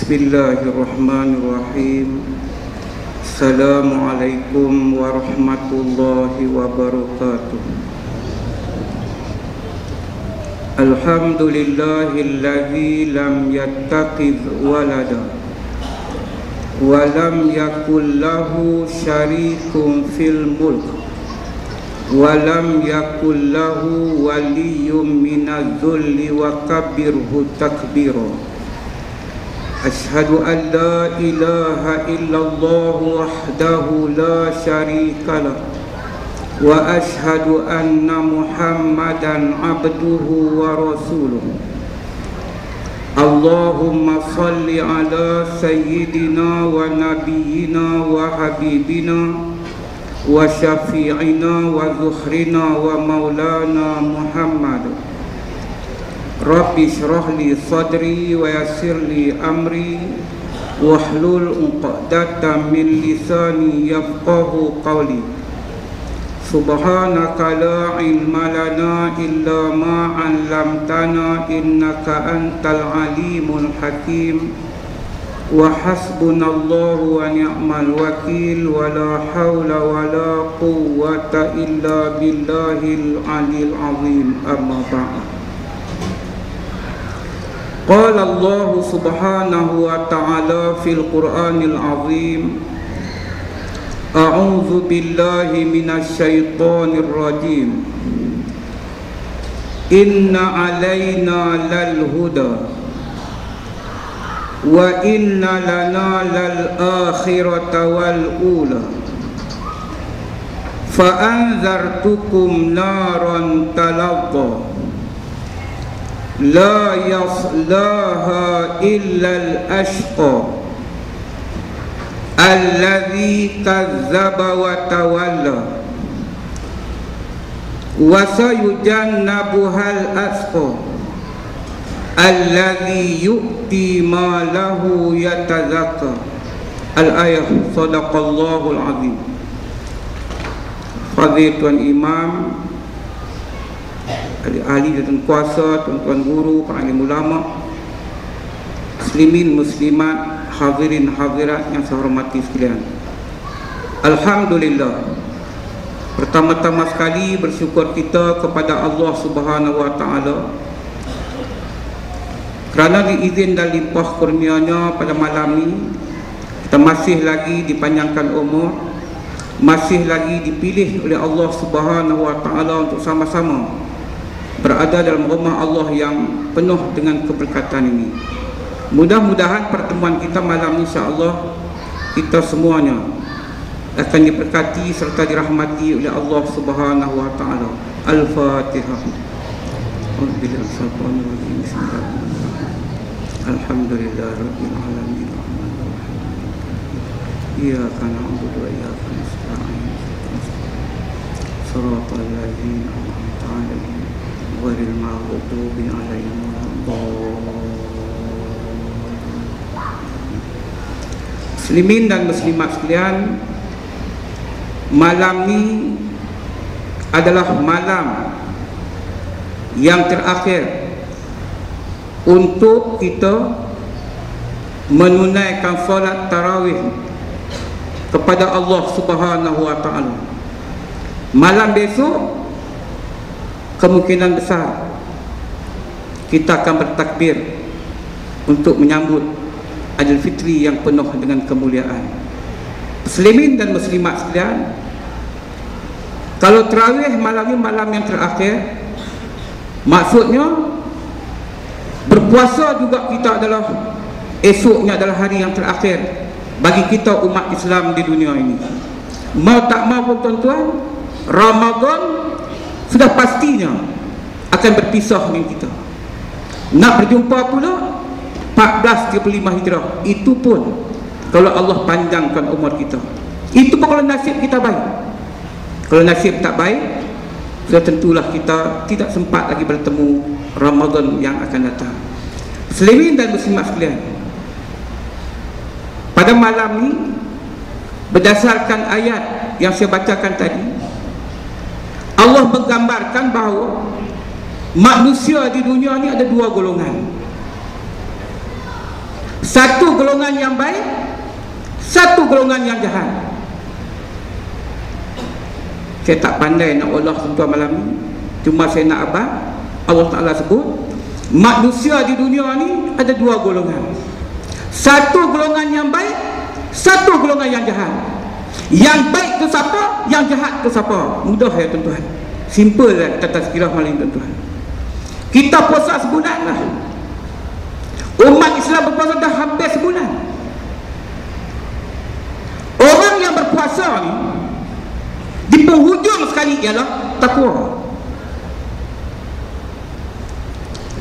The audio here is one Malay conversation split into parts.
Bismillahirrahmanirrahim. Assalamualaikum warahmatullahi wabarakatuh. Alhamdulillahilladzi lam yattakhidh walada wa lam yakul lahu syarikun fil mulk wa lam yakul lahu waliyyun minadh-dhulli wa kabbirhu takbira. Ashhadu an la ilaha illallah wahdahu la syarika lah wa ashhadu anna Muhammadan abduhu wa rasuluh. Allahumma salli ala sayyidina wa nabiyyina wa habibina wa syafi'ina wa zuhrina wa maulana Muhammad. Rabbi syrah li sadri wa yassir li amri wahlul 'uqdatam min lisani yafqahu qawli. Subhanaka la ilma lana illa ma 'allamtana innaka antal alimul hakim. Wa hasbunallahu wa ni'mal wakil wa la hawla wa la quwwata illa billahil aliyil azim. Amma ba'd. Qala Allah subhanahu wa ta'ala fil Qur'anil azim. A'udzu billahi minasy syaithanir rajim. Inna 'alaina lal huda wa inna lana lal akhirata wal ula. Fa anzartukum naran talazza la yaslaha illa al-ashqa alladhi kazzaba wa tawalla wa sayujannabuha al-asqa alladhi yu'ti ma lahu yatazakka. Al-ayah. Sadaqallahul azim. Fadhil Tuan Imam, ahli dan kuasa, tuan-tuan guru, para alim ulama, muslimin muslimat, hadirin hadirat yang saya hormati sekalian. Alhamdulillah. Pertama-tama sekali bersyukur kita kepada Allah Subhanahu wa taala kerana diizin dan limpah kurnia-Nya pada malam ini kita masih lagi dipanjangkan umur, masih lagi dipilih oleh Allah Subhanahu wa taala untuk sama-sama berada dalam rumah Allah yang penuh dengan keberkatan ini. Mudah-mudahan pertemuan kita malam ini, insya-Allah, kita semuanya akan diberkati serta dirahmati oleh Allah Subhanahu wa taala. Al-Fatihah. Alhamdulillahirabbil alamin. Iyyaka na'budu wa iyyaka nasta'in. Shiratal ladzina an'amta 'alaihim ghairil maghdubi 'alaihim waladdallin. Muslimin dan muslimat sekalian, malam ini adalah malam yang terakhir untuk kita menunaikan solat tarawih kepada Allah Subhanahu wa taala. Malam besok kemungkinan besar kita akan bertakbir untuk menyambut Aidil Fitri yang penuh dengan kemuliaan. Muslimin dan muslimat sekalian, kalau tarawih malam ini malam yang terakhir, maksudnya berpuasa juga kita adalah esoknya adalah hari yang terakhir bagi kita umat Islam di dunia ini. Mau tak mau tuan-tuan, Ramadan sudah pastinya akan berpisah dengan kita. Nak berjumpa pula 1435 Hijrah, itu pun kalau Allah panjangkan umur kita. Itu pun kalau nasib kita baik. Kalau nasib tak baik, sudah tentulah kita tidak sempat lagi bertemu Ramadan yang akan datang. Muslimin dan muslimat sekalian, pada malam ini berdasarkan ayat yang saya bacakan tadi, Allah menggambarkan bahawa manusia di dunia ini ada dua golongan. Satu golongan yang baik, satu golongan yang jahat. Saya tak pandai nak Allah tuan malam ni, cuma saya nak abang. Allah Ta'ala sebut manusia di dunia ni ada dua golongan. Satu golongan yang baik, satu golongan yang jahat. Yang baik tu siapa, yang jahat tu siapa. Mudah ya tuan-tuan, simple lah tata sekirah malam tuan-tuan. Kita puasa sebulan lah. Umat Islam berpuasa dah hampir sebulan. Orang yang berpuasa ni di penghujung sekali ialah takwa.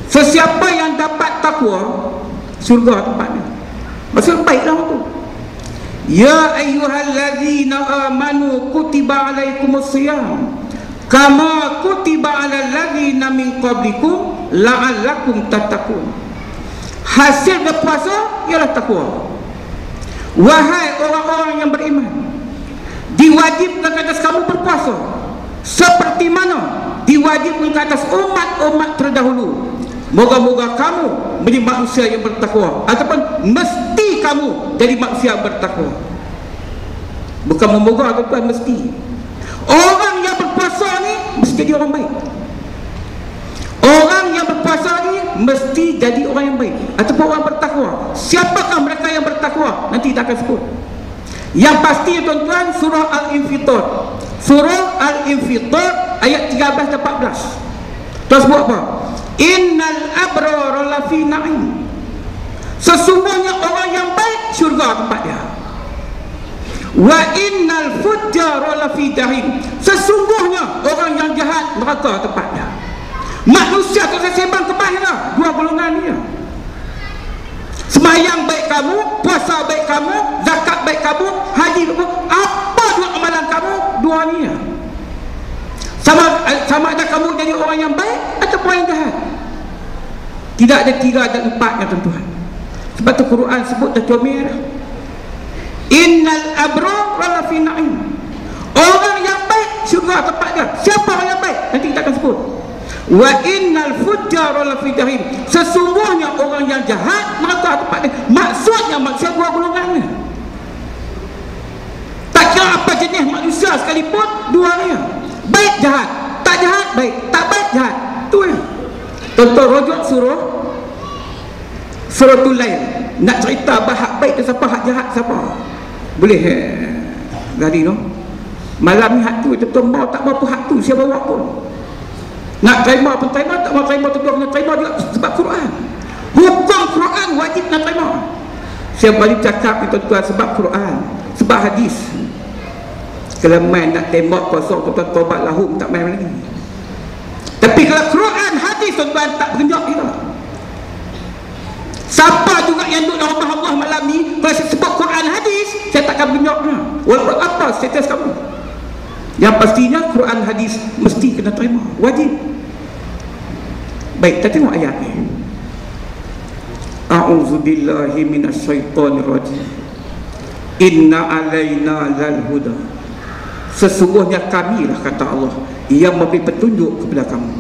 Sesiapa yang dapat takwa, syurga tempatnya. Maksud baiklah tu. Ya ayyuhallazina amanu kutiba alaikumusiyam kama kutiba alal ladzina min qablikum la'allakum tattaqun. Hasil berpuasa ialah takwa. Wahai orang-orang yang beriman, diwajibkan ke atas kamu berpuasa seperti mana diwajibkan ke atas umat-umat terdahulu. Moga-moga kamu menjadi manusia yang bertakwa, ataupun mesti kamu jadi manusia yang bertakwa. Bukan memoga ataupun mesti. Orang yang berpuasa ni mesti jadi orang baik. Orang yang berpuasa ni mesti jadi orang yang baik ataupun orang bertakwa. Siapakah mereka yang bertakwa? Nanti kita akan sebut. Yang pasti tuan-tuan, surah Al-Infitar. Surah Al-Infitar ayat 13 dan 14. Terus buat apa? Innal abrara lafi na'im. Sesungguhnya orang yang baik syurga tempat dia. Wa innal fujjara lafi jahim. Sesungguhnya orang yang jahat neraka tempat dia. Manusia tu saya sembang kebahnya dua golongan ni. Sembahyang baik kamu, puasa baik kamu, zakat baik kamu, haji kamu, apa dua amalan kamu, dua ni. Sama ada kamu jadi orang yang baik ataupun yang jahat. Tidak ada 3 dan 4-nya tuan-tuan. Sebab tu Quran sebut dah comel. Innal abrara lafi na'im. Orang yang baik syurga tempat dia. Siapa orang yang baik? Nanti kita akan sebut. Wa innal fujjara lafi jahim. Sesungguhnya orang yang jahat neraka tempat dia. Maksudnya manusia dua golongannya. Tak kira apa jenis manusia sekalipun, dua ni. Baik jahat, tak jahat baik, tak baik jahat. Tu ya. Contoh rujuk Suratul Lail. Nak cerita hak baik tu siapa, hak jahat siapa. Boleh gadi no. Malam ni hak tu betul mau tak mau hak tu siapa bawa pun. Nak terima pun terima, tak mau terima tu kena terima juga sebab Quran. Hukum Quran wajib nak terima. Saya balik cakap itu tuan sebab Quran, sebab hadis. Kalau main nak tembak kosong tuan tobat lahum tak main lagi. Tapi kalau Quran hadis tuan tak bergenjak kita. Siapa juga yang duduk dalam rumah Allah malam ni, kalau saya sebut Quran hadis, saya takkan bergenjaknya. Walaupun apa status kamu. Yang pastinya Quran hadis mesti kena terima, wajib. Baik, kita tengok ayat ni. A'udzubillahi minasyaitonirrajim. Inna alaina lal huda. Sesungguhnya kamilah, kata Allah, yang memberi petunjuk kepada kamu.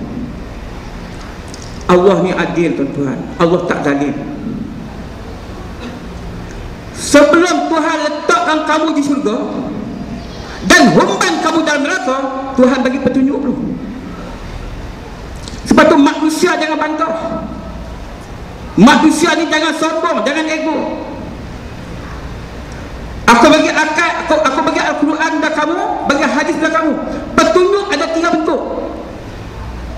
Allah ni adil tuan-tuan. Allah tak zalim. Sebelum Tuhan letakkan kamu di syurga dan humban kamu dalam neraka, Tuhan bagi petunjuk dulu. Sebab tu manusia jangan bangkang. Manusia ni jangan sombong, jangan ego. Aku bagi akal, aku bagi Al-Quran dah kamu, bagi hadis dah kamu. Petunjuk ada 3 bentuk.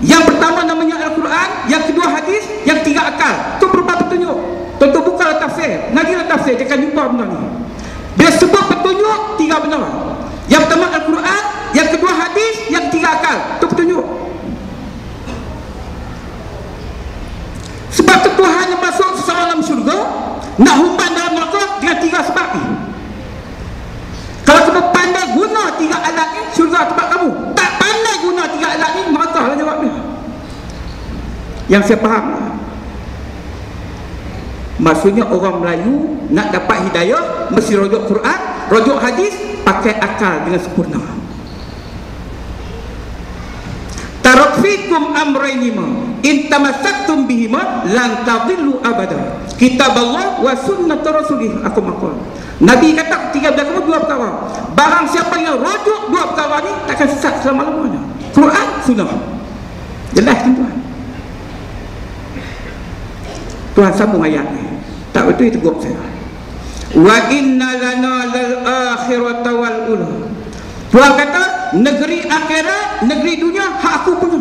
Yang pertama namanya Al-Quran, yang kedua hadis, yang ketiga akal. Itu berupa petunjuk. Tentu bukanlah tafsir. Ngajilah tafsir, jangan jumpa benda ni. Bila sebut petunjuk, 3 benda. Yang pertama Al-Quran, yang kedua hadis, yang ketiga akal. Itu petunjuk. Sebab tu Tuhan yang masuk seseorang dalam syurga, nak humban dalam neraka dengan 3 sebab ni. Kalau kamu pandai guna 3 alat ni, syurga tempat kamu. Tak pandai guna 3 alat ni, neraka lah jawabnya. Yang saya faham, maksudnya orang Melayu nak dapat hidayah mesti rujuk Quran, rujuk hadis, pakai akal dengan sempurna. Tarakfikum amrainima. in tamassaktum bihima lan tadillu abada. Kitab Allah wa sunnat rasulih. Aku makul. Nabi kata tiga berlaku dua perkara. Barang siapa yang rujuk dua perkara ni takkan sesat selama-lamanya. Quran, sunnah. Jelas tuan. Tuhan sambung ayat ni. Tak betul itu tegur saya. Wa inna lana lal akhirata wal ula. Tuhan kata negeri akhirat, negeri dunia hak aku punya.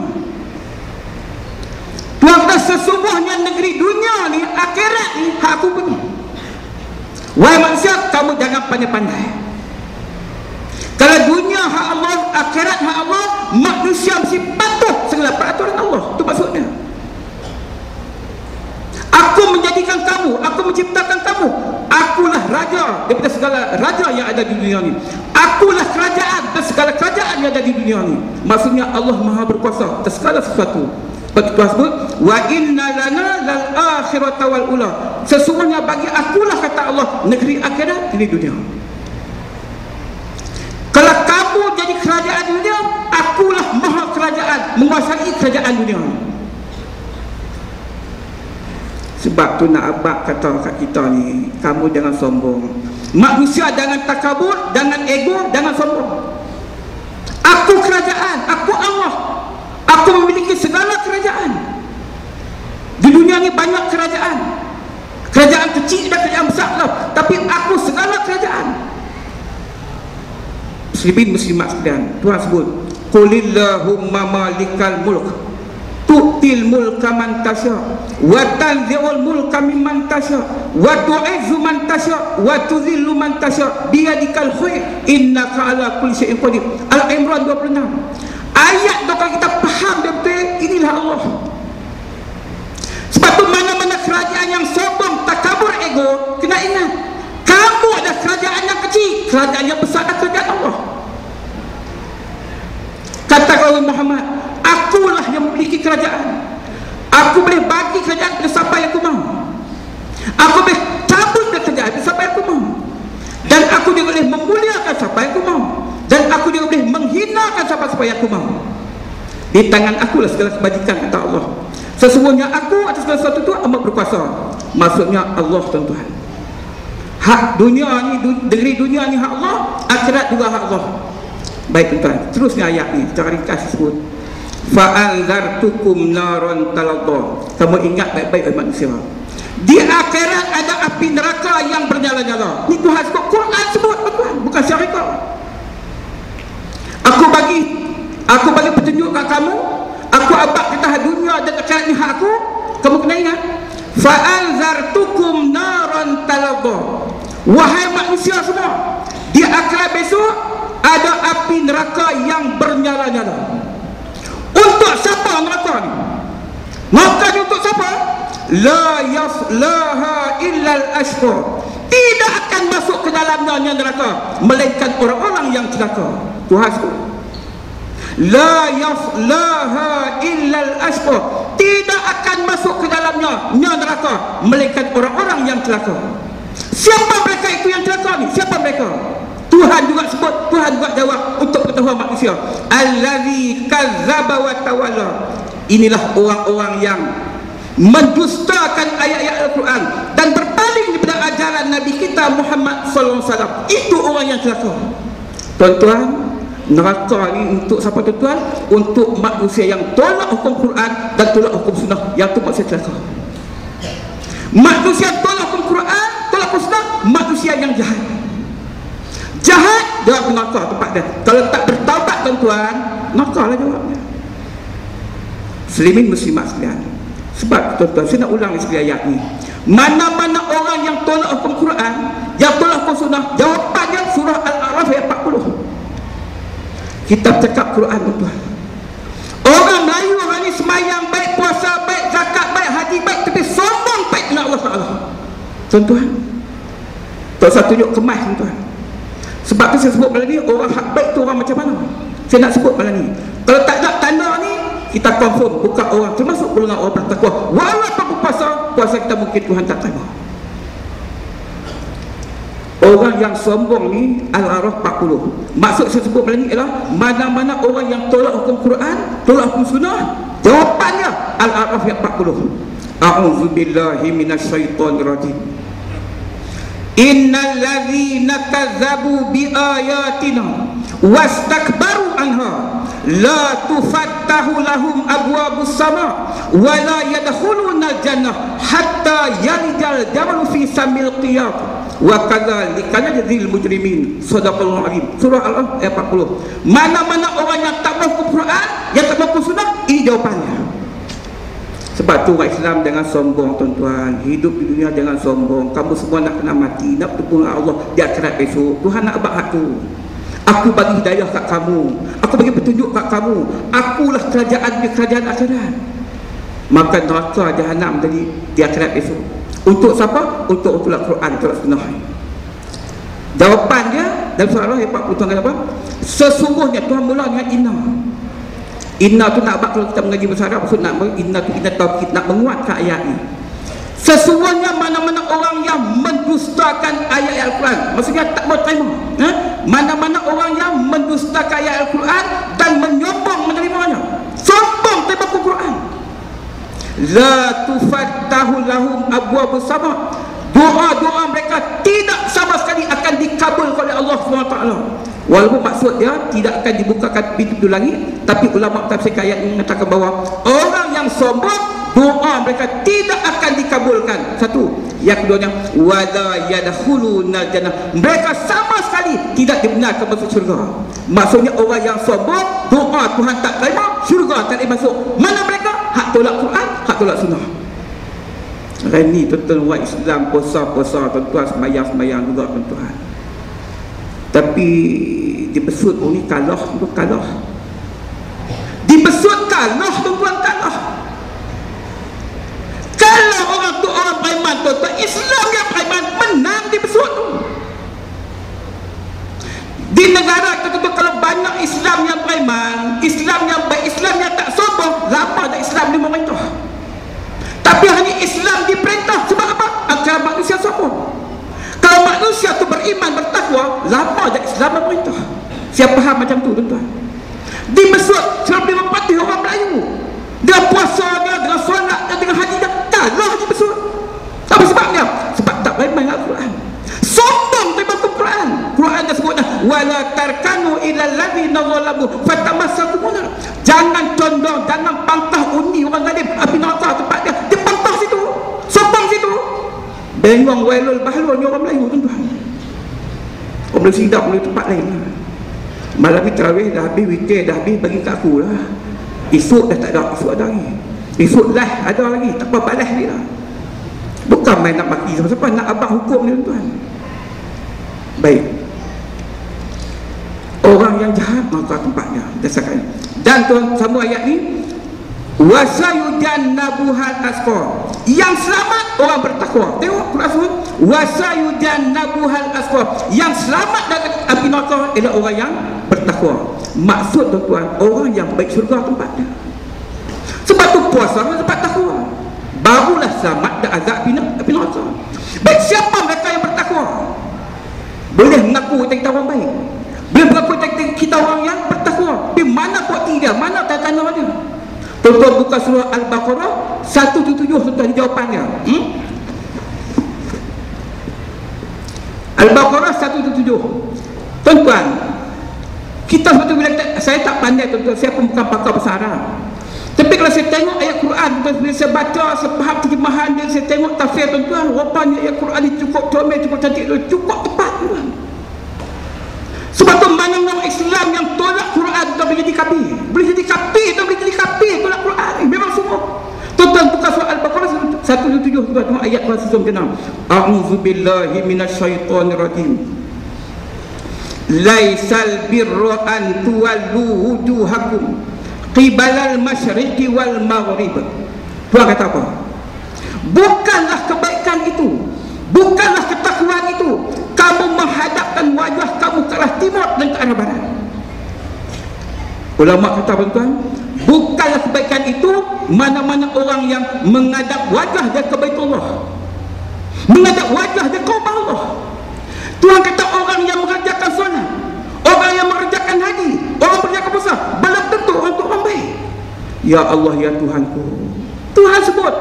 Tuhan kata sesungguhnya negeri dunia ni, akhirat ni hak aku punya. Wahai manusia, kamu jangan pandai-pandai. Kalau dunia hak Allah, akhirat hak Allah, manusia mesti patuh segala peraturan Allah. Itu maksudnya. Aku menjadikan kamu, aku menciptakan kamu. Akulah raja daripada segala raja yang ada di dunia ni. Akulah kerajaan dan segala kerajaan yang ada di dunia ni. Maksudnya Allah Maha berkuasa atas segala sesuatu. Seperti Tuhan sebut, wa inna lana lal akhirata wal ula. Sesungguhnya bagi akulah, kata Allah, negeri akhirat, negeri dunia. Kalau kamu jadi kerajaan dunia, akulah maha kerajaan, menguasai kerajaan dunia. Sebab tu nak abang kata kat kita ni, kamu jangan sombong. Manusia jangan takabur, jangan ego, jangan sombong. Aku kerajaan, aku Allah. Aku memiliki segala kerajaan. Di dunia ni banyak kerajaan. Kerajaan kecil dan kerajaan besar lah. Tapi aku segala kerajaan. Muslimin muslimat sekalian, Tuhan sebut, qulillahumma malikal mulk tu'til mulka man tasya wa tanzi'ul mulka mimman tasya wa tu'izzu man tasya wa tuzillu man tasya biyadikal khair innaka ala kulli syai'in qadir. Al-Imran 26. Ayat tu kalau kita faham betul, inilah Allah. Sebab tu mana-mana kerajaan yang sombong, takabur, ego, kena ingat, kamu ada kerajaan yang kecil, kerajaan yang besar adalah kerajaan Allah. Kata Allah Muhammad, akulah yang memiliki kerajaan. Aku boleh bagi kerajaan kepada siapa yang aku mahu. Aku boleh cabut dari kerajaan kepada siapa yang aku mahu. Dan aku juga boleh memuliakan siapa yang aku mahu. Dan aku juga boleh menghinakan siapa-siapa yang aku mahu. Di tangan akulah segala kebajikan, kata Allah. Sesungguhnya aku atas segala sesuatu itu amat berkuasa. Maksudnya Allah, tuan-tuan. Hak dunia ni, negeri dunia ni hak Allah, akhirat juga hak Allah. Baik tuan-tuan, terusnya ayat ni secara ringkas sebut, fa'anzartukum naran talazza. Kamu ingat baik-baik manusia, di akhirat ada api neraka yang bernyala-nyala. Ni Tuhan sebut, Quran sebut, tuan-tuan, bukan syarikat. Aku bagi petunjuk kat kamu. Aku abad kata dunia dan akhirat ni hak aku. Kamu kena ingat, fa'anzartukum naran talazza. Wahai manusia semua, di akhirat besok ada api neraka yang bernyala-nyala. Untuk siapa neraka ni? Neraka ni untuk siapa? La yaslaha illa al-ashqa. Tidak akan masuk ke dalamnya neraka melainkan orang-orang yang celaka. Tuhan sebut, la yaslaha illa al-ashqa. Tidak akan masuk ke dalamnya neraka melainkan orang-orang yang celaka. Siapa mereka itu yang celaka ni? Siapa mereka? Tuhan juga sebut, Tuhan juga jawab untuk pengetahuan manusia. Allazi kazzaba wa tawalla. Inilah orang-orang yang mendustakan ayat-ayat Al-Quran dan berpaling daripada ajaran Nabi kita Muhammad sallallahu alaihi wasallam. Itu orang yang celaka. Tuan-tuan, neraka ni untuk siapa tuan-tuan? Untuk manusia yang tolak hukum Quran dan tolak hukum sunnah. Yang tu manusia celaka. Manusia tolak hukum Quran, tolak hukum sunnah, manusia yang jahat. Jahat, jawab neraka tempat dia. Kalau tak bertaubat tuan-tuan, neraka lah jawabnya. Muslimin muslimat sekalian, sebab tuan-tuan, saya nak ulang sekali ayat ni. Mana-mana orang yang tolak hukum Quran, yang tolak hukum sunnah, jawapannya surah Al-A'raf ayat 40. Kita cakap Quran tuan-tuan. Orang Melayu orang ni semayang baik, puasa baik, zakat baik, haji baik, tapi sombong baik dengan Allah Ta'ala. Tuan-tuan, tak usah tunjuk kemas tuan-tuan. Sebab tu saya sebut malam ni, orang hak baik tu orang macam mana? Saya nak sebut malam ni, kalau tak ada tanda ni, kita confirm bukan orang, termasuk golongan orang bertakwa. Walaupun puasa kita mungkin Tuhan tak terima. Orang yang sombong ni, Al-A'raf 40. Maksud saya sebut malam ni ialah mana-mana orang yang tolak hukum Quran, tolak hukum sunnah, jawapannya Al-A'raf ayat 40. A'udzu billahi minasyaitonir rajim. Innal ladzina kazzabu bi ayatina wastakbaru anha la tufattahu lahum abwabus sama wa la yadkhuluna jannah hatta yalijal jamalu fi samil qiyam wa kadzalika najzil mujrimin. Shadaqallahu azim. Surah Al-A'raf ayat 40. Mana-mana orang yang tak mau Quran, yang tak mau sunnah, ini jawapannya. Sebab tu orang Islam jangan sombong tuan-tuan. Hidup di dunia jangan sombong. Kamu semua nak kena mati, nak bertemu Allah di akhirat esok. Tuhan nak abad hatu. Aku bagi hidayah kat kamu, aku bagi petunjuk kat kamu. Akulah kerajaan di kerajaan akhirat. Maka neraka jahanam tadi di akhirat esok. Untuk siapa? Untuk Al-Quran, untuk sunnah. Jawapan dia dalam surah Al-A'raf ayat 40 kata apa? Sesungguhnya Tuhan mula dengan inna. Inna tu nak kalau kita mengaji bahasa Arab, maksud nak inna tu inna tauhid, nak menguatkan ayat ni. Sesungguhnya mana-mana orang yang mendustakan ayat Al-Quran, maksudnya tak mau terima, mana-mana orang yang mendustakan ayat Al-Quran dan menyombong menerimanya, sombong terima Al-Quran, la tufattahu lahum abwabus sama, doa-doa mereka tidak sama sekali akan dikabul oleh Allah SWT. Walaupun maksud dia tidak akan dibukakan pintu lagi, tapi ulama tafsir ayat ini mengatakan bahawa orang yang sombong, doa mereka tidak akan dikabulkan. Satu. Yang keduanya, wala yadkhuluna jannah, mereka sama sekali tidak dibenarkan masuk syurga. Maksudnya orang yang sombong, doa Tuhan tak terima, syurga tak boleh masuk. Mana mereka? Hak tolak Quran, hak tolak sunnah. Ini tuan-tuan orang Islam puasa-puasa, tuan-tuan sembahyang-sembahyang juga tuan-tuan. Tapi dibesut ni kalah, tu kalah. Dibesut kalah, tuan-tuan kalah. Kalau orang tu orang beriman, tuan-tuan, Islam yang beriman menang dibesut tu. Di negara kita tu kalau banyak Islam yang beriman, Islam yang baik, Islam yang tak sombong, lama dah Islam ni memerintah. Tapi hanya Islam diperintah sebab apa? Agar manusia sombong. Kalau manusia tu beriman, bertakwa, lama dah Islam memerintah. Siapa faham macam tu tuan-tuan? Dibesut 150 orang Melayu, dia puasa dia, dengan solat dia, dengan haji dia, kalah dibesut. Apa sebabnya? Sebab tak beriman dengan Al-Quran, sombong terima Quran. Quran dah sebut dah, wala tarkanu ilal ladzina zalamu fatamassakum. Jangan condong, jangan pantah undi orang zalim, api neraka tempat dia, dia pantah situ, sombong situ. Bengong wailul bahlul ni orang Melayu tuan-tuan. Orang boleh sidap boleh tempat lain lah. Malam ni tarawih dah habis, weekend dah habis, bagi kat aku lah. Esok dah tak ada, esok ada lagi. Esok lah ada lagi, tak apa balas ni lah. Bukan main nak maki siapa-siapa, nak abang hukum ni tuan-tuan. Baik. Orang yang jahat maka tempatnya dasarkan. Dan tuan sambung ayat ni, wasayujannabuhal asqa, yang selamat orang bertakwa. Tengok Quran sebut wasayujannabuhal asqa, yang selamat dari api neraka ialah orang yang bertakwa. Maksud tuan-tuan, orang yang baik syurga tempatnya. Sebab tu puasa tempat takwa, barulah selamat dari azab api neraka. Baik, siapa mereka yang bertakwa? Boleh mengaku kita orang baik, boleh mengaku kita orang yang bertakwa, tapi mana bukti dia, mana tanda-tanda dia? Tuan-tuan buka surah Al-Baqarah 177, tuan-tuan jawapannya. Al-Baqarah 177. Tuan-tuan, kita sebetulnya bila saya tak pandai tuan-tuan, saya pun bukan pakar bahasa Arab. Tapi kalau saya tengok ayat Quran, bila saya baca, saya faham terjemahan dia, saya tengok tafsir tuan-tuan, rupanya ayat Quran ni cukup comel, cukup cantik, cukup tepat tuan. Sebab tu mana orang Islam yang tolak Quran tu boleh jadi kafir. Boleh jadi kafir tu, boleh jadi kafir tolak Quran ni. Memang semua. Tuan-tuan buka surah Al-Baqarah 177, tuan-tuan ayat kelas 6. A'udzu billahi minasyaitonir rajim. Laisal birra an tuwallu wujuhakum qibalal masyriqi wal maghrib. Tuan kata apa? Bukanlah kebaikan itu, bukanlah ketakwaan itu kamu menghadapkan wajah kamu ke arah timur dan ke arah barat. Ulama kata tuan-tuan, bukanlah kebaikan itu mana-mana orang yang menghadap wajah dia ke Baitullah, menghadap wajah dia ke Allah. Tuhan kata orang yang mengerjakan solat, orang yang mengerjakan haji, orang mengerjakan puasa, belum tentu untuk orang baik. Ya Allah, ya Tuhanku, Tuhan sebut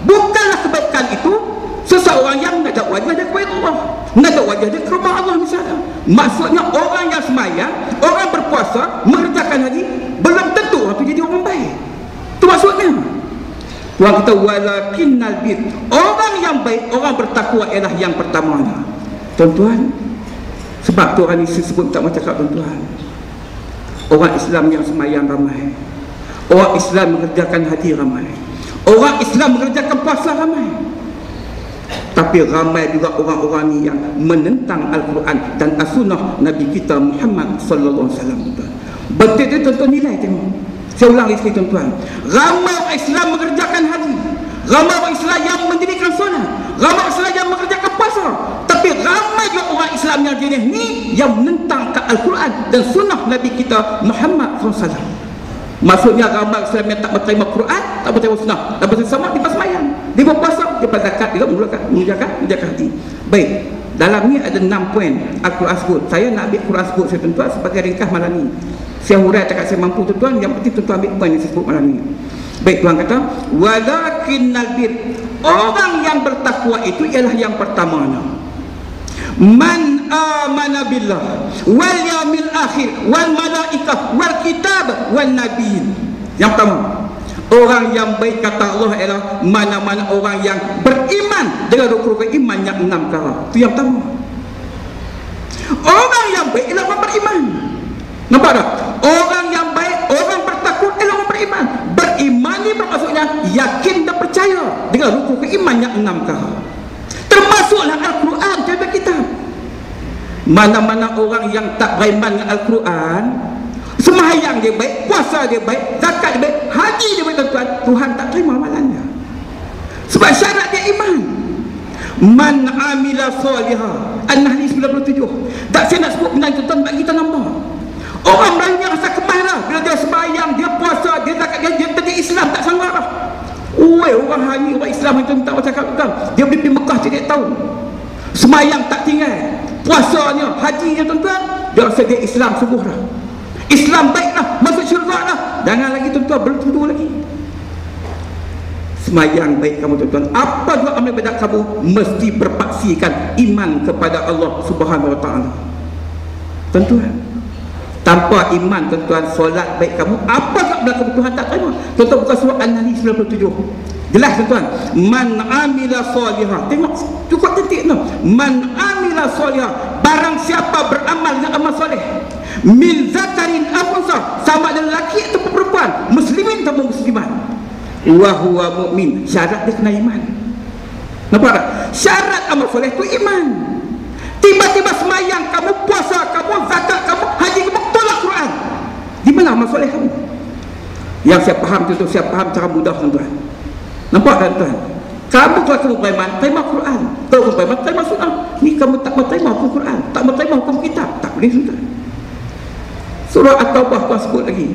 bukanlah kebaikan itu seseorang yang nak wajah dia kepada Allah, nak wajah dia ke rumah Allah misalnya. Maksudnya orang yang semayang, orang berpuasa, mengerjakan haji, belum tentu orang tu jadi orang baik. Itu maksudnya. Tuhan kata walakinnal bir, orang yang baik, orang bertakwa ialah yang pertamanya. Tuan-tuan, sebab tu orang ni sebut tak macam cakap tuan-tuan, orang Islam yang semayang ramai, orang Islam mengerjakan haji ramai, orang Islam mengerjakan puasa ramai, tapi ramai juga orang-orang ni yang menentang Al-Quran dan As-Sunnah Nabi kita Muhammad sallallahu alaihi wasallam. Betul tu tuan-tuan nilai tengok. Saya ulang lagi sekali tuan-tuan, ramai orang Islam mengerjakan haji, ramai orang Islam yang mendirikan solat, ramai orang Islam yang mengerjakan puasa, tapi ramai juga orang Islam yang jenis ni yang menentang Al-Quran dan Sunnah Nabi kita Muhammad SAW. Maksudnya ramai Islam yang tak berterima Quran, tak berterima Sunnah, tak berterima sama, dia bersemayang, dia berpuasa, dia berzakat, dia menjaga hati. Baik, dalam ni ada 6 poin Al-Quran sebut. Saya nak ambil Quran sebut saya tuan-tuan sebagai ringkas malam ni. Saya hurai tak saya mampu tuan-tuan, yang penting tuan-tuan ambil poin yang saya sebut malam ni. Baik, Tuhan kata walakinnal bir, orang yang bertakwa itu ialah yang pertamanya man amana billah wal yaumil akhir wal malaikah wal kitab wal nabiyyin. Yang pertama, orang yang baik kata Allah ialah mana-mana orang yang beriman dengan rukun iman yang 6 perkara. Itu yang pertama. Orang yang baik ialah orang beriman. Nampak tak? Orang yang baik, orang bertakwa ialah orang beriman. Beriman ni bermaksudnya yakin dan percaya dengan rukun iman yang 6 perkara. Termasuklah Al-Quran, kata kita. Mana-mana orang yang tak beriman dengan Al-Quran, sembahyang dia baik, puasa dia baik, zakat dia baik, haji dia baik tuan-tuan, Tuhan tak terima amalannya. Sebab syarat dia iman. Man amila salihah, An-Nahl 97. Tak saya nak sebut benda tuan-tuan, bagi kita nampak. Orang Melayu ni rasa kemah lah bila dia sembahyang, dia puasa, dia zakat, dia pergi Islam tak sanggup lah. Orang hari orang Islam itu tak macam cakap, dia pergi Mekah tiap tahun, sembahyang tak tinggal, puasanya, hajinya tuan-tuan, dia rasa dia Islam sungguh lah, Islam baik lah, masuk syurga lah. Jangan lagi tuan-tuan, belum tentu lagi. Semayang baik kamu tuan-tuan, apa juga amal ibadat kamu mesti berpaksikan iman kepada Allah Subhanahu Wa Taala. Tuan-tuan, tanpa iman tuan-tuan, solat baik kamu, apa juga belakang Tuhan tak terima. Tuan-tuan buka surah An-Nahl 97. Jelas tuan-tuan, man amila salihah. Tengok cukup titik tu. Man amila salihah, barang siapa beramal dengan amal soleh, min zakarin aw unsa, sama ada lelaki atau perempuan, muslimin atau muslimat, wa huwa mukmin, syarat dia kena iman. Nampak tak? Syarat amal soleh tu iman. Tiba-tiba semayang kamu, puasa kamu, zakat kamu, haji kamu, tolak Quran, di mana amal soleh kamu? Yang saya faham tu, saya faham cara mudah tuan-tuan. Nampak tak tuan? Kamu kalau kamu beriman, terima Quran. Kalau kamu beriman, terima Sunnah. Ni kamu tak mau terima hukum Quran, tak mau terima hukum kitab, tak boleh tuan. Surah At-Taubah Tuhan sebut lagi,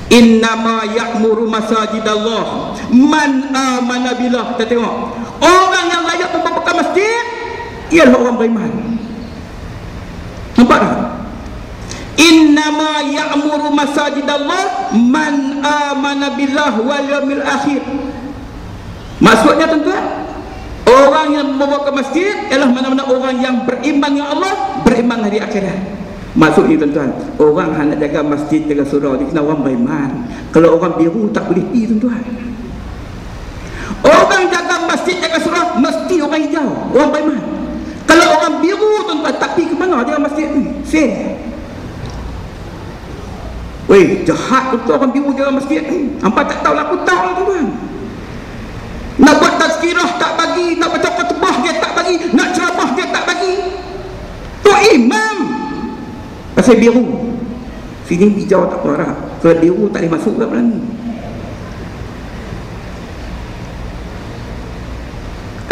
innama ya'muru masajidallah man amana billah. Kita tengok, orang yang layak membuka masjid ialah orang beriman. Nampak tak? Innama ya'muru masajidallah man amana billah wal yaumil akhir. Maksudnya tuan-tuan, orang yang membawa ke masjid ialah mana-mana orang yang beriman dengan Allah, beriman hari akhirat. Maksudnya tuan-tuan, orang yang nak jaga masjid, jaga surau, dia kena orang beriman. Kalau orang biru tak boleh pergi tuan-tuan. Orang jaga masjid, jaga surau mesti orang hijau, orang beriman. Kalau orang biru tuan-tuan tak pergi ke mana jaga masjid ni? Fail. Weh, jahat tu orang biru jaga masjid ni. Hampa tak tahu lah, aku tahu lah tuan-tuan. Nak buat tazkirah tak bagi, nak baca khutbah dia tak bagi, nak ceramah dia tak bagi. Tu imam. Pasal biru. Sini hijau tak apa lah. Kalau biru tak boleh masuk kat belakang.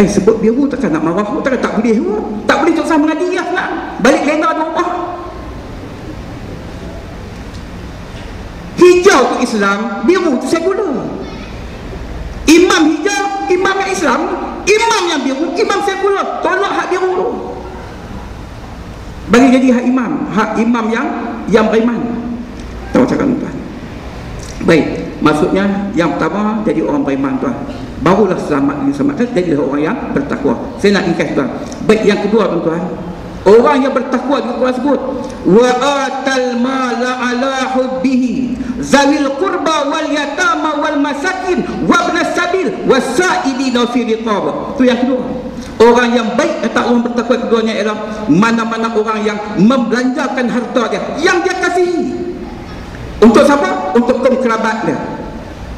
Sebut biru takkan nak marah, takkan tak boleh pun. Tak boleh tak sama mengaji lah nak. Balik lena di rumah. Hijau tu Islam, biru tu sekular. Imam hijau, imam yang Islam, imam yang biru, imam sekular. Tolak hak biru tu, bagi jadi hak imam yang beriman. Tahu cakap tuan. Baik, Maksudnya yang pertama jadi orang beriman tuan, barulah selamat jadi orang yang bertakwa. Saya nak ingkar tuan. Baik, yang kedua tuan, orang yang bertakwa di Quran sebut wa atal mala ala hubbihi zawil qurba wal yatama wal masakin wa ibnas sabil wasailina fi riqab. Itu yang kedua. Orang yang baik kata orang bertakwa keduanya ialah mana-mana orang yang membelanjakan harta dia yang dia kasihi. Untuk siapa? Untuk kaum kerabat dia,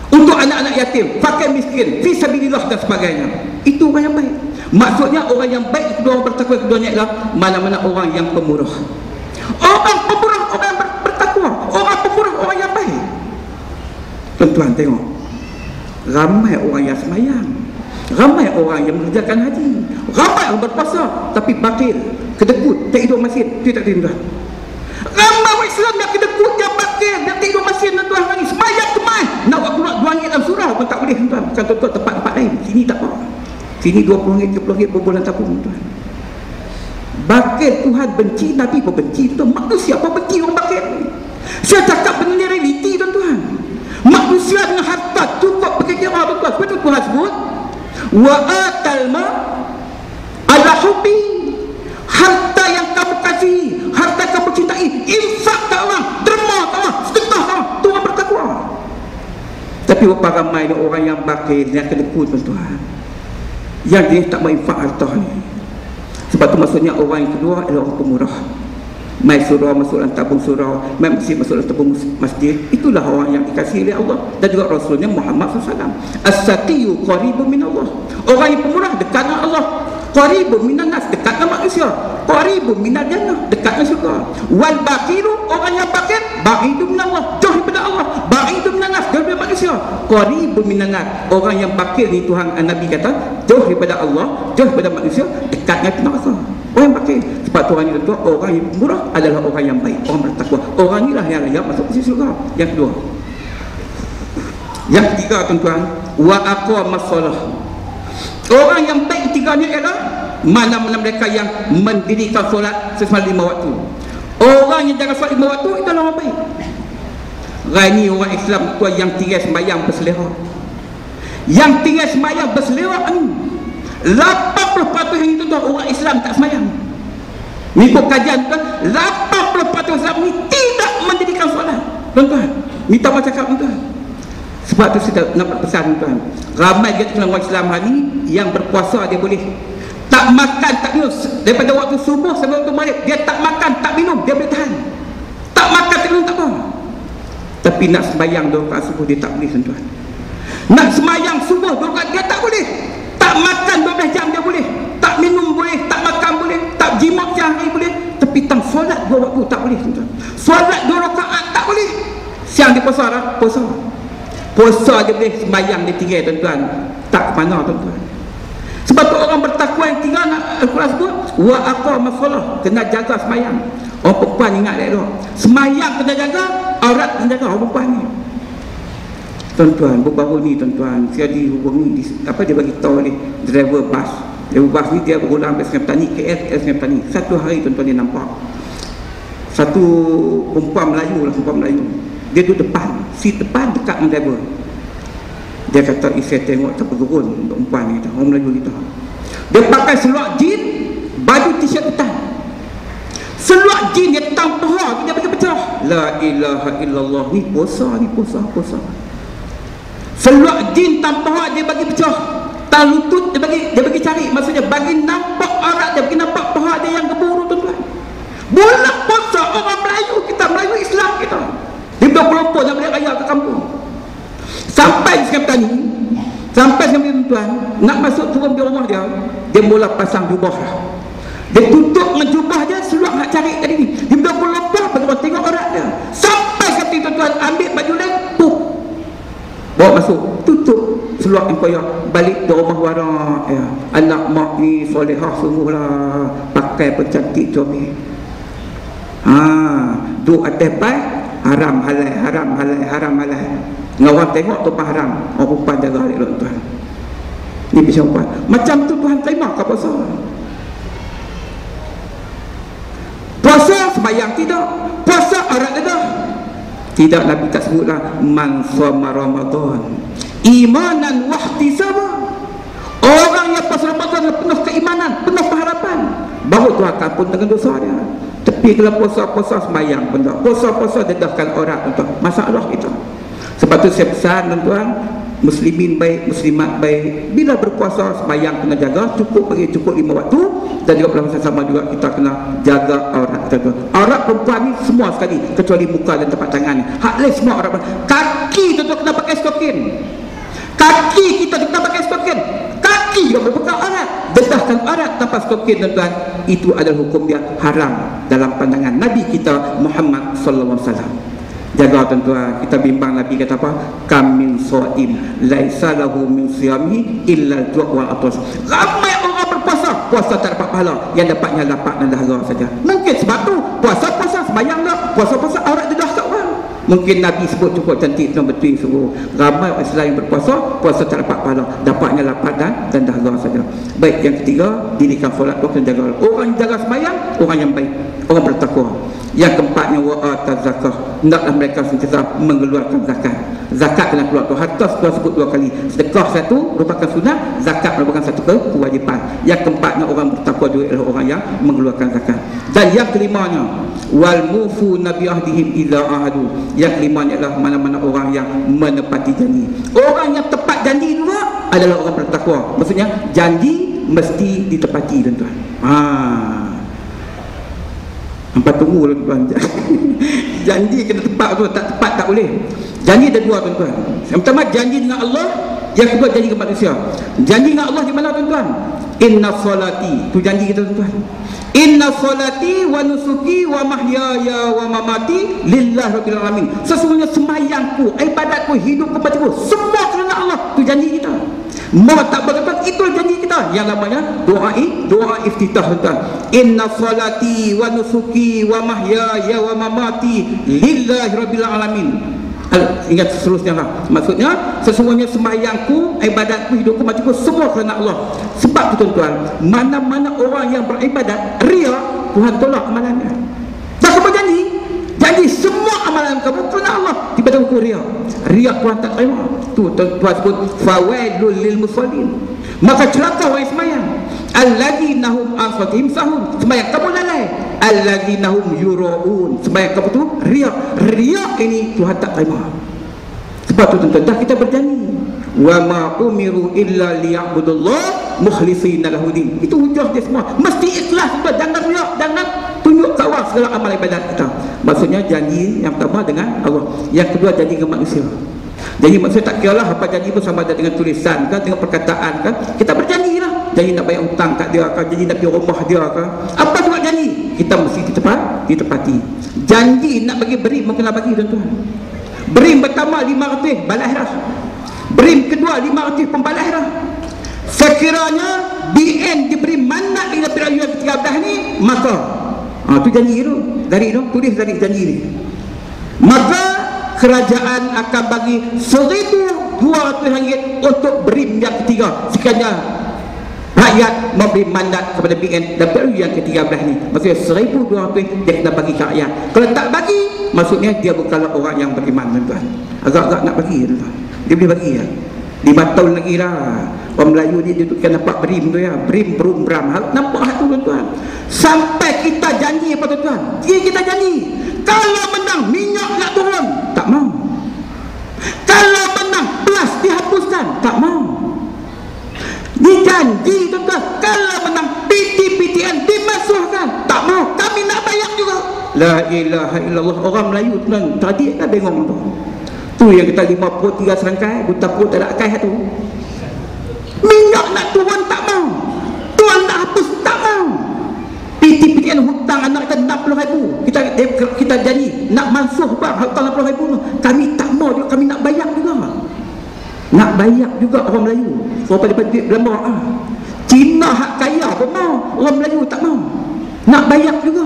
untuk anak-anak yatim, fakir miskin, fi sabilillah dan sebagainya. Itu orang yang baik. Maksudnya orang yang baik kedua orang bertakwa keduanya ialah mana-mana orang yang pemurah. Orang pemurah, orang yang bertakwa, orang pemurah, orang yang baik. Tuan-tuan tengok, ramai orang yang semayang, ramai orang yang mengerjakan haji, ramai orang berpuasa tapi bakir, kedekut, tak hidup masjid. Itu tak tidur. Ramai orang Islam yang kedekut, yang bakir, yang tidur masjid, tuan hari semayang kemai. Nak buat keluar RM2 dalam surau pun tak boleh tuan. Bukan tuan tempat-tempat lain. Sini tak apa. Sini RM20, RM30 per bulan tabung tuan. Bakir Tuhan benci, Nabi pun benci tuan. Manusia pun benci orang bakir. Saya cakap benda realiti tuan-tuan. Manusia dengan harta cukup bekerja tuan-tuan. Betul Tuhan sebut wa atal ma ala hubbi, harta yang kamu kasih, harta kamu cintai, infak ke orang, derma ke orang, sedekah ke orang, tu orang bertakwa. Tapi berapa ramai orang yang bakir, yang kedekut tuan-tuan, yang dia tak mau infak harta ni. Sebab tu maksudnya orang yang kedua adalah orang pemurah. Mai surau masuk dalam tabung surau, mai masjid masuk dalam tabung masjid. Itulah orang yang dikasihi oleh Allah dan juga Rasulnya Muhammad SAW. As-satiyu qaribun min Allah. Orang yang pemurah dekat dengan Allah. Qaribun minan nas, dekat dengan manusia. Qaribun minal jannah, dekat dengan syurga. Wal baqiru, orang yang bakir, ba'idun min Allah, jauh daripada Allah. Ba'idun minan nas, jauh daripada manusia. Qaribun minan nas, orang yang bakir ni Tuhan Nabi kata jauh daripada Allah, jauh daripada manusia, dekat dengan neraka. Orang yang bakir. Sebab tu orang ni tentu orang yang murah adalah orang yang baik, orang bertakwa. Orang inilah yang layak masuk ke syurga. Yang kedua. Yang ketiga tuan-tuan, wa aqamas shalah. Orang yang baik ketiganya ialah mana-mana mereka yang mendirikan solat sesemasa 5 waktu. Orang yang jaga solat 5 waktu itu adalah orang baik. Rani orang Islam tu yang tinggal sembahyang berselera. Yang tinggal sembahyang berselera ni 80% yang itu orang Islam tak sembahyang. Ni kajian kan 80% Islam ni tidak mendirikan solat. Tuan-tuan, ni tak macam cakap tuan. Sebab tu saya nak pesan tuan. Ramai dia orang Islam hari ni yang berpuasa dia boleh tak makan, tak minum daripada waktu subuh sampai waktu maghrib. Dia tak makan, tak minum, dia boleh tahan. Tak makan, tak minum, tak apa. Tapi nak sembahyang 2 rakaat subuh dia tak boleh tuan. Nak sembahyang subuh 2 rakaat dia tak boleh. Tak makan 12 jam dia boleh. Tak minum boleh, tak makan boleh, tak jimat sehari boleh. Tapi tang solat 2 waktu tak boleh tuan. Solat 2 rakaat tak boleh. Siang dia puasa dah, puasa. Puasa dia boleh, sembahyang dia tinggal tuan-tuan. Tak ke mana tuan-tuan. Sebab tu orang bertakwa yang tinggal Al-Quran sebut wa aqamas shalah, kena jaga sembahyang. Orang perempuan ingat dia tu. Sembahyang kena jaga, aurat kena jaga orang perempuan ni. Tuan-tuan, baru ni tuan-tuan, saya dihubungi apa dia bagi tahu ni driver bas. Driver bas ni dia berulang dari Sungai Petani KL ke Sungai Petani. Satu hari tuan-tuan dia nampak satu perempuan Melayu lah, perempuan Melayu. Dia duduk depan, seat depan dekat dengan driver. Dia kata, saya tengok tak bergerun untuk perempuan ni, orang Melayu ni tahu. Dia pakai seluar jin, baju t-shirt hitam. Seluar jin dia tampah, dia bagi pecah. La ilaha illallah, ni puasa, ni puasa. Seluar jin tampah dia bagi pecah. Tang lutut dia bagi cari, maksudnya bagi nampak aurat dia, bagi nampak paha dia yang geburu tuan-tuan. Bulan puasa orang Melayu kita, Melayu Islam kita. Dia berkelompok dan balik raya ke kampung. Sampai di Sungai Petani, sampai tuan-tuan, nak masuk turun di rumah dia, dia mula pasang jubah lah. Dia tutup dengan jubah dia, seluar nak cari tadi ni. Dia berkelompok, bagaimana tengok aurat dia. Sampai kata tuan-tuan, ambil baju lain, pup, bawa masuk, tutup seluar yang koyak, balik ke rumah warak ya. Anak mak ni solehah sungguhlah, pakai pencantik comel. Duk atas pai, haram halal. Dengan orang tengok tu haram, orang perempuan jaga elok tuan. Ni pisau perempuan. Macam tu Tuhan terima ke puasa? Puasa sembahyang tidak, puasa aurat tidak. Tidak, Nabi tak sebutlah man shoma Ramadan imanan wahtisaba. Orang yang puasa Ramadan penuh keimanan, penuh pengharapan, baru tu akan pun dengan dosa dia. Tapi kalau puasa-puasa sembahyang pun tak, puasa-puasa dedahkan orang tuan, masalah kita. Sebab tu saya pesan tuan, muslimin baik, muslimat baik, bila berpuasa sembahyang kena jaga, cukup 5 waktu, dan juga pada masa sama juga kita kena jaga aurat kita tuan. Aurat perempuan ni semua sekali kecuali muka dan tempat tangan. Hak lain semua aurat. Kaki tu kena pakai stokin. Kaki kita kena pakai stokin. Kaki juga berbuka aurat. Dedahkan aurat tanpa stokin tuan-tuan, itu adalah hukum dia haram dalam pandangan Nabi kita Muhammad sallallahu alaihi wasallam. Jaga tuan-tuan, kita bimbang Nabi kata apa? Kam min shaim laisa lahu min siyamihi illa al-ju' wal atas. Ramai orang berpuasa, puasa tak dapat pahala, yang dapatnya lapar dan dahaga saja. Mungkin sebab tu puasa-puasa sembahyang dah, puasa-puasa aurat dedah kat orang. Mungkin Nabi sebut cukup cantik dan betul suruh ramai orang Islam yang berpuasa, puasa tak dapat pahala, dapatnya lapar dan dahaga saja. Baik, yang ketiga, dirikan solat tu kena jaga. Orang yang jaga sembahyang, orang yang baik, orang bertakwa. Yang keempatnya wa'ataz zakah, hendaklah mereka sentiasa mengeluarkan zakat. Zakat kena keluar tu, harta setelah sebut 2 kali. Sedekah satu merupakan sunat, zakat merupakan satu kewajipan. Yang keempatnya orang bertakwa juga adalah orang yang mengeluarkan zakat. Dan yang kelimanya wal mufu nabi ahdihim idza ahadu. Yang kelimanya adalah mana-mana orang yang menepati janji. Orang yang tepat janji juga adalah orang bertakwa. Maksudnya janji mesti ditepati tuan-tuan. Hampa tunggu tuan-tuan. Janji kena tepat tu, tak tepat tak boleh. Janji ada 2 tuan-tuan. Yang pertama janji dengan Allah, yang kedua janji dengan manusia. Janji dengan Allah di mana tuan-tuan? Inna salati, tu janji kita tuan-tuan. Inna salati wa nusuki wa mahyaya wa mamati lillahi rabbil alamin. Sesungguhnya sembahyangku, ibadatku, hidupku, matiku, semua kerana Allah. Tu janji kita. Mau tak berkata, itu janji kita yang namanya doa iftitah tuan. Inna salati wa nusuki wa mahyaya wa mamati lillahi rabbil alamin. Ingat seterusnya lah. Maksudnya sesungguhnya sembahyangku, ibadatku, hidupku, matiku, semua kerana Allah. Sebab tu tuan-tuan, mana-mana orang yang beribadat ria, Tuhan tolak amalannya. Tak apa janji semua amalan kamu kerana Allah, tiba-tiba kau ria Tuhan tak terima. Tu tuan sebut fawailul lil musallin. Maka celaka orang sembahyang. Alladzina hum an salatihim sahun. Sembahyang kamu lalai. Alladzina hum yuraun. Sembahyang kamu tu ria ini Tuhan tak terima. Sebab tu tuan-tuan, dah kita berjanji wa ma umiru illa liya'budullah mukhlishina lahudin. Itu hujah dia semua, mesti ikhlas tuan, jangan riak, jangan tunjuk kat orang segala amal ibadat kita. Maksudnya janji yang pertama dengan Allah, yang kedua janji dengan manusia. Janji manusia tak kira lah apa janji pun, sama ada dengan tulisan kan, dengan perkataan kan, kita berjanji lah. Janji nak bayar hutang kat dia kan, janji nak pergi rumah dia kan, apa juga janji kita mesti ditepati. Janji nak bagi beri mungkin nak bagi tuan-tuan. Beri pertama 500 balas dah, beri kedua 500 pembalas dah. Sekiranya BN diberi manat di dalam yang ke-13 ni, maka tu janji tu, dari tu tulis dari janji ni, maka kerajaan akan bagi RM1,200 untuk beri yang ketiga. Sekiranya rakyat memberi mandat kepada BN dan PRU yang ke-13 ni, maksudnya RM1,200 dia kena bagi ke rakyat. Kalau tak bagi, maksudnya dia bukanlah orang yang beriman tuan-tuan. Agak-agak nak bagi tuan-tuan, dia boleh bagi ya. 5 tahun lagi lah. Orang Melayu ni dia kan nampak berim tu ya, berim berum bram, nampak hal tu tuan-tuan. Sampai kita janji apa tuan-tuan? Kita janji kalau menang minyak nak turun, tak mau. Kalau menang plus dihapuskan, tak mau. Dijanji tuan-tuan, kalau menang PTPTN dimasukkan, tak mau. Kami nak bayar juga. La ilaha illallah. Orang Melayu tuan, tadi tak bengong tu. Tu yang kita 53 serangkai, buta perut tak ada akal tu. Minyak nak turun tak mau, tuan nak hapus tak mau. PTPTN hutang anak kita 60,000, kita janji nak mansuh bang hutang 60,000 tu, kami tak mau juga, kami nak bayar juga. Nak bayar juga orang Melayu. Orang pada duit berlambak Cina hak kaya pun mau, orang Melayu tak mau. Nak bayar juga.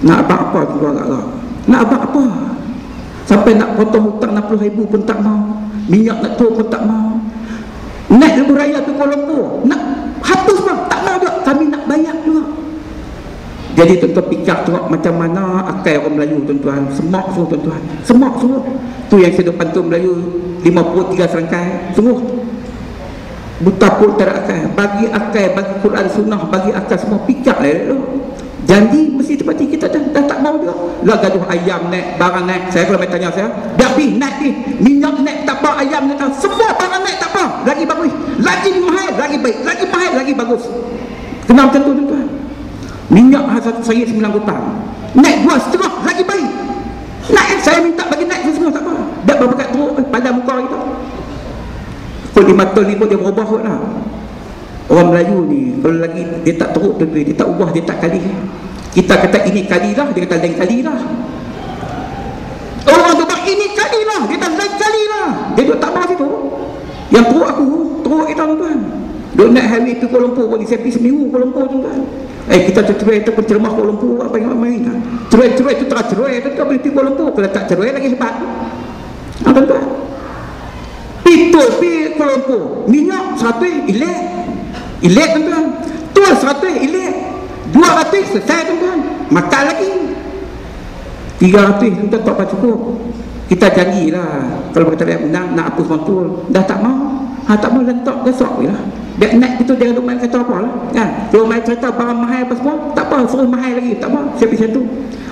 Nak apa-apa juga agak-agak. Nak apa-apa. Sampai nak potong hutang 60,000 pun tak mau. Minyak nak turun pun tak mau. Naik lebuh raya tu Kuala Lumpur, nak hapus pun tak mau juga. Kami nak bayar juga. Jadi tuan-tuan fikir tengok macam mana akal orang Melayu tuan-tuan. Semak semua tuan-tuan. Semak semua. Tu yang saya pantun Melayu 53 serangkai. Sungguh buta pun tak ada akal. Bagi akal, bagi Quran sunnah, bagi akal semua fikir lah tu. Janji mesti tepati kita dah tak mau juga. Lah gaduh ayam naik, barang naik. Saya kalau tanya saya, dah pergi naik ni, minyak naik tak apa, ayam naik tak, semua barang naik tak apa. Lagi bagus, lagi mahal, lagi baik, lagi mahal, lagi bagus. Kenapa macam tu tuan-tuan? Minyak saya 9 gotang, naik 2,5 lagi baik. Naik saya minta bagi naik semua tak apa. Dah berbakat teruk pada muka kita. Kau di mata ni pun dia berubah kot lah. Orang Melayu ni kalau lagi dia tak teruk tu, dia tak ubah, dia tak kali. Kita kata ini kali lah, dia kata lain kali lah. Orang tu bak ini kali lah, dia kata lain kali lah. Dia duduk tak bahas itu. Yang teruk aku, teruk kita tuan-tuan. Duduk naik highway tu Kuala Lumpur, boleh saya pergi seminggu Kuala Lumpur tuan-tuan. Kita cerai tu penceramah Kuala Lumpur, apa yang main lah. Cerai tu tengah cerai tu boleh pergi Kuala Lumpur. Kalau tak cerai lagi hebat tuan-tuan. Itu pergi Kuala Lumpur, minyak 100 elek tuan-tuan. Tu 100 elek, 200 selesai tuan-tuan. Makan lagi 300 tuan-tuan tak apa cukup. Kita janjilah kalau kita menang nak hapus montul. Dah tak mau. Tak mau lentok besok lah. Biar naik itu jangan duk main kata apa lah kan. Kalau main cerita barang mahal apa semua, tak apa, suruh mahal lagi, tak apa. Saya macam tu.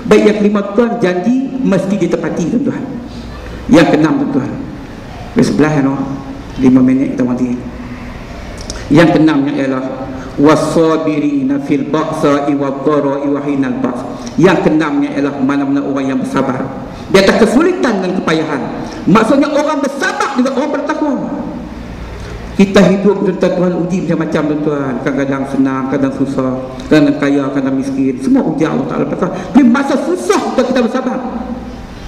Baik, yang kelima tuan, janji mesti ditepati tuan-tuan. Yang keenam tuan-tuan, sebelah kan 5 minit kita mati. Yang keenamnya ialah wasabirina fil ba'sa'i wadh-dhara'i wa hinal ba's. Yang keenamnya ialah mana-mana orang yang bersabar di atas kesulitan dan kepayahan. Maksudnya orang bersabar juga orang bertakwa. Kita hidup tuan-tuan uji macam-macam tuan-tuan. Kadang-kadang senang, kadang susah, kadang kaya, kadang miskin. Semua uji Allah Ta'ala. Tapi masa susah kita bersabar.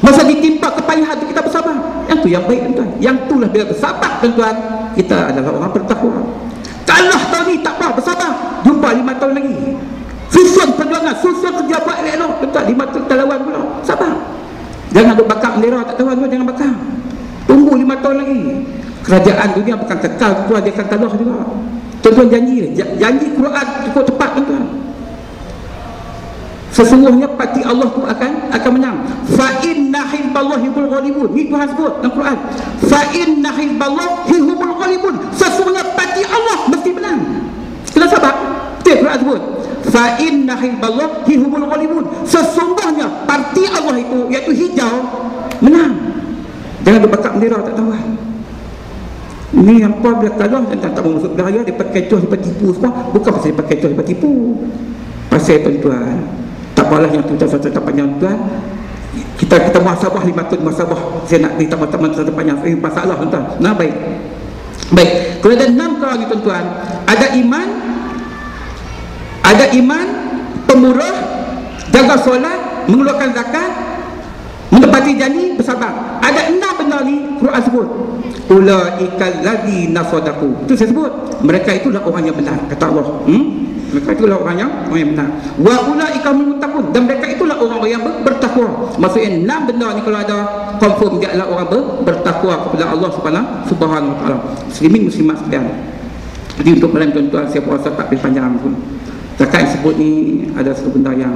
Masa ditimpa kepayahan kita bersabar. Yang tu yang baik tuan-tuan. Yang itulah bila bersabar tuan-tuan, kita adalah orang bertakwa. Kalah tahun ni tak apa, bersabar. Jumpa 5 tahun lagi. Susun perjuangan, susun kerja buat elok tuan-tuan. 5 tahun kita lawan pula. Sabar. Jangan duk bakar bendera tak tahu tuan, jangan bakar. Tunggu 5 tahun lagi. Kerajaan dunia bukan kekal tuan, dia akan kalah juga. Tuan-tuan janji, janji Quran cukup tepat tuan-tuan. Sesungguhnya parti Allah tu akan menang. Fa inna hizballahi humul ghalibun. Ni Tuhan sebut dalam Quran. Fa inna hizballahi humul ghalibun. Sesungguhnya parti Allah mesti menang. Kena sabar. Betul Quran sebut. Fa inna hizballahi humul ghalibun. Sesungguhnya parti Allah itu, iaitu hijau, menang. Jangan berbakar bendera tak tahu. Ini yang apa bila kalah dan tak mau masuk bahaya, dia pakai kecoh, dia tipu semua. Bukan pasal dia pakai kecoh, dia tipu. Pasal tuan-tuan, tak apalah yang tuan cerita panjang tuan. Kita muhasabah 5 tahun muhasabah. Saya nak beritahu teman-teman cerita panjang. Masalah tuan-tuan. Nah baik. Kalau ada 6 perkara ni tuan-tuan, ada iman, pemurah, jaga solat, mengeluarkan zakat, menepati janji, bersabar. Ada 6 benda ni Quran sebut. Ulaikal ladzina sadaqu. Itu saya sebut. Mereka itulah orang yang benar, kata Allah. Mereka itulah orang yang benar. Wa ulaika muttaqun. Dan mereka itulah orang yang bertakwa. Maksudnya 6 benda ni kalau ada, confirm dia adalah orang bertakwa kepada Allah Subhanahu wa taala. Muslimin muslimat sekalian. Jadi untuk malam tuan-tuan, saya puasa tak panjang pun. Zakat yang sebut ni ada satu benda yang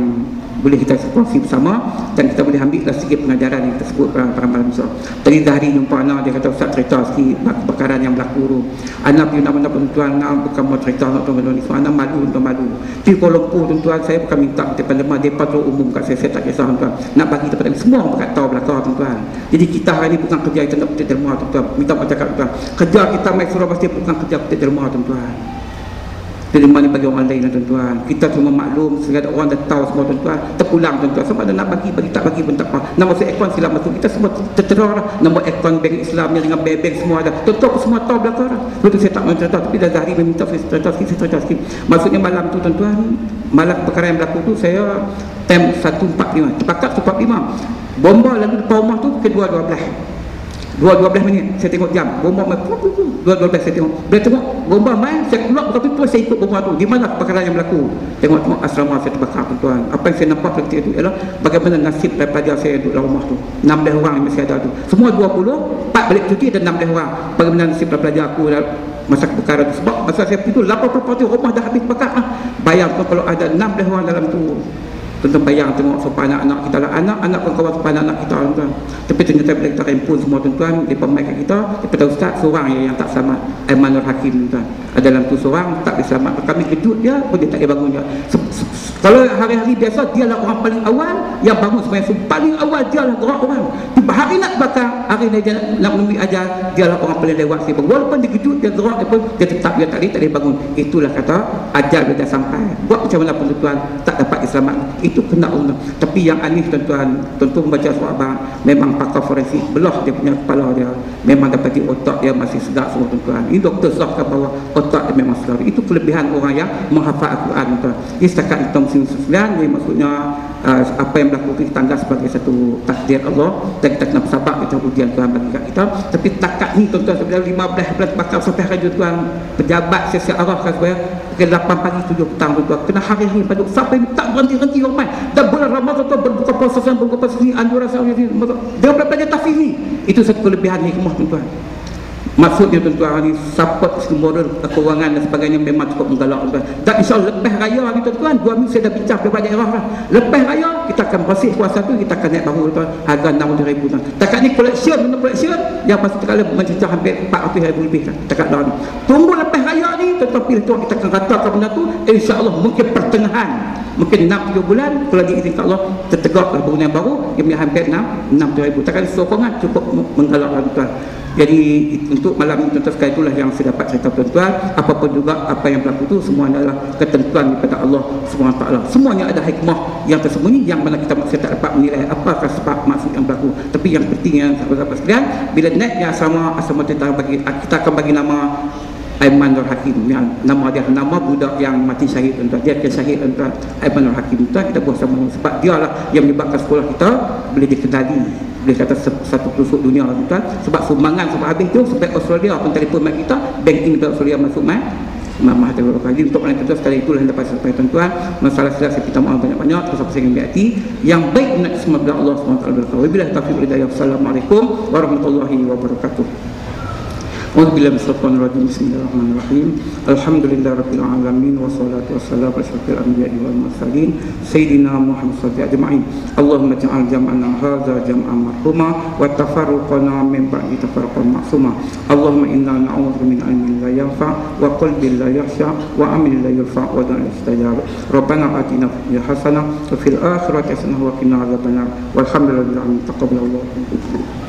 boleh kita eksplorasi bersama dan kita boleh ambil sedikit pengajaran yang kita sebut para malam besar. Tadi Zahri jumpa anak, dia kata Ustaz cerita sikit perkara yang berlaku tu. Anak pergi nak tuan-tuan, bukan mau cerita nak tuan-tuan ni semua. Anak malu. Di Kuala Lumpur tuan-tuan, saya bukan minta kepada lemah, dia patut umum kat saya tak kisah tuan-tuan. Nak bagi kepada semua orang berkat tahu belakang tuan-tuan. Jadi kita hari ni bukan kerja kita nak petik derma tuan-tuan. Minta macam cakap tuan. Kerja kita mai surau pasti bukan kerja petik derma tuan-tuan. Derma ni bagi orang lain tuan-tuan. Kita cuma maklum, segala orang dah tahu semua tuan-tuan. Terpulang tuan-tuan. Sama ada nak bagi tak bagi pun tak apa. Nak masuk akaun silap masuk. Kita semua tertera lah. Nombor akaun bank Islamnya dengan bank semua ada. Tuan-tuan semua tahu belakang lah. Lepas tu saya tak mahu cerita. Tapi dah Zahri meminta saya cerita sikit. Maksudnya malam tu tuan-tuan, malam perkara yang berlaku tu, saya time 1.45. Terpakat 1.45. Bomba lalu depan rumah tu ke 2.12. 2.12 minit saya tengok jam, bomba main 2.12 saya tengok. Bila tengok bomba main, saya keluar tapi terus saya ikut bomba tu. Di mana perkara yang berlaku? Tengok asrama saya terbakar tuan-tuan. Apa yang saya nampak ketika itu ialah bagaimana nasib daripada saya duduk dalam rumah tu. 16 orang yang masih ada tu. Semua 20, 4 balik cuti dan 16 orang. Bagaimana nasib pelajar aku masa perkara tu. Sebab masa saya pergi tu 80% rumah dah habis bakar lah. Bayangkan kalau ada 16 orang dalam tu. Tuan-tuan bayang tengok sopan anak-anak kita lah, anak-anak pun kawan sopan anak kita tuan-tuan. Tapi ternyata bila kita rempun semua tuan-tuan, dia pemain kat kita, dia kata ustaz seorang yang tak selamat, Aimanul Hakim tuan. Dalam tu seorang tak boleh selamat. Kami kejut dia pun dia tak boleh bangun dia. Kalau hari-hari biasa dia lah orang paling awal yang bangun sebenarnya. Paling awal dia lah gerak orang. Tiba hari nak bakar, hari ni dia nak menemui ajal, dia lah orang paling lewat sih. Walaupun dia kejut, dia gerak dia pun dia tetap dia tak boleh bangun. Itulah kata ajal dia dah sampai. Buat macam mana pun tuan tak dapat diselamat. Itu kena Allah. Tapi yang aneh tuan-tuan, tuan-tuan membaca surat abang, memang pakar forensik belah dia punya kepala dia, memang dapati otak dia masih sedap semua tuan-tuan. Ini doktor sahkan bahawa otak dia memang sedap. Itu kelebihan orang yang menghafal Al-Quran tuan. Ini setakat kita musim 9, jadi maksudnya apa yang berlaku kita anggap sebagai satu takdir Allah dan kita kena bersabar macam ujian Tuhan bagi kita. Tapi takat ni tuan-tuan sebenarnya 15 bakal sampai hari tuan pejabat siasat arah kan supaya ke 8 pagi 7 petang tuan-tuan kena hari-hari pada sampai tak berhenti-henti ramai. Dan bulan Ramadan tu berbuka puasa dan berbuka puasa ni anjuran saya ni dia belajar tafsir ni. Itu satu kelebihan hikmah tuan-tuan. Maksudnya tuan-tuan ni support moral keuangan dan sebagainya memang cukup menggalak tuan. Dan insya-Allah lepas raya ni tuan-tuan 2 minggu saya dah bincang ke banyak daerah lah. Lepas raya kita akan bersih puasa tu, kita akan naik baru tuan harga 60,000 tuan. Takat ni collection yang pasti sekali mencecah hampir 400,000 lebih kan. Takat dah ni. Tunggu lepas raya ni tuan-tuan pilih tuan kita akan ratakan benda tu insya-Allah mungkin pertengahan. Mungkin 6-7 bulan kalau diizinkan Allah tertegaklah bangunan yang baru yang hampir 6,000. Takat sokongan cukup menggalakkan tuan. Jadi untuk malam ini tuan-tuan sekali itulah yang saya dapat cerita tuan-tuan. Apapun juga apa yang berlaku itu semuanya adalah ketentuan daripada Allah SWT. Semuanya ada hikmah yang tersembunyi yang mana kita tak dapat menilai apakah sebab maksud yang berlaku. Tapi yang penting yang sahabat-sahabat sekalian, bila naiknya asrama kita akan bagi nama Aimanul Hakim, yang nama dia nama budak yang mati syahid tuan-tuan. Dia akan syahid tuan-tuan. Aimanul Hakim tuan kita buat sama sebab dia lah yang menyebabkan sekolah kita boleh dikenali, boleh kata satu pelosok dunia tuan. Sebab sumbangan sampai habis tu sampai Australia pun telefon mak kita, banking dari Australia masuk Mama Hati Berkali. Untuk mana tuan-tuan sekali itulah yang dapat sampai tuan-tuan. Masalah silap saya minta maaf banyak-banyak terus apa saya hati yang baik nak semua bila Allah SWT berkata. Wabillahi taufiq wal hidayah. Assalamualaikum warahmatullahi wabarakatuh. Auzubillahi minasyaitonir bismillahirrahmanirrahim. Alhamdulillahirabbil alamin wassalatu wassalamu ala asyrofil anbiya'i wal mursalin sayyidina Muhammad sallallahu alaihi wasallam. Allahumma ij'al jam'ana hadza jam'an marhuma wa tafarruqana min ba'di tafarruqan ma'suma. Allahumma inna na'udzu min ilmin la yanfa' wa qalbin la yakhsha wa amalin la yurfa' wa du'an istajab. Rabbana atina fid dunya hasanah wa fil akhirati hasanah wa qina adzabannar. Walhamdulillahi rabbil alamin. Taqabbalallahu minna.